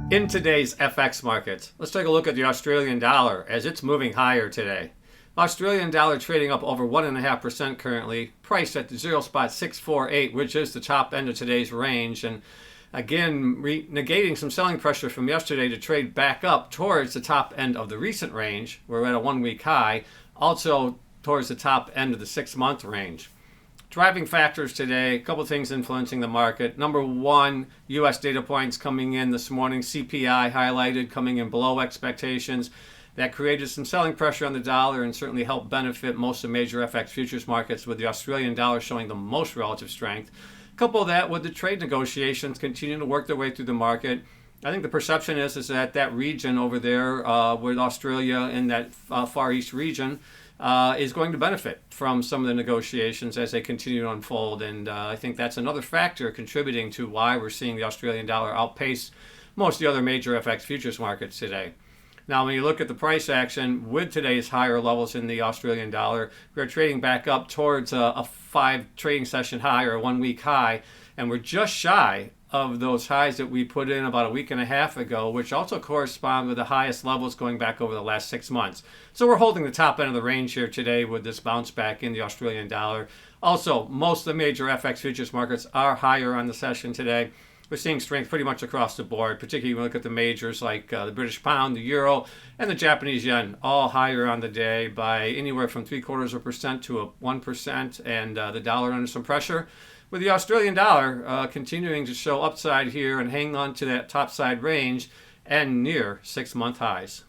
In today's FX markets, let's take a look at the Australian dollar as it's moving higher today. Australian dollar trading up over 1.5% currently, priced at the 0.648, which is the top end of today's range. And again, negating some selling pressure from yesterday to trade back up towards the top end of the recent range. We're at a 1-week high, also towards the top end of the 6-month range. Driving factors today, a couple of things influencing the market. Number one, U.S. data points coming in this morning, CPI highlighted, coming in below expectations. That created some selling pressure on the dollar and certainly helped benefit most of the major FX futures markets, with the Australian dollar showing the most relative strength. Couple that with the trade negotiations continuing to work their way through the market. I think the perception is that that region over there with Australia in that Far East region is going to benefit from some of the negotiations as they continue to unfold. And I think that's another factor contributing to why we're seeing the Australian dollar outpace most of the other major FX futures markets today. Now, when you look at the price action with today's higher levels in the Australian dollar, we're trading back up towards a 5 trading session high or a 1-week high, and we're just shy of those highs that we put in about a week and a half ago, which also correspond with the highest levels going back over the last 6 months. So we're holding the top end of the range here today with this bounce back in the Australian dollar. Also, most of the major FX futures markets are higher on the session today. We're seeing strength pretty much across the board, particularly when we look at the majors like the British pound, the euro, and the Japanese yen, all higher on the day by anywhere from 0.75% to 1%, and the dollar under some pressure, with the Australian dollar continuing to show upside here and hang on to that topside range and near 6-month highs.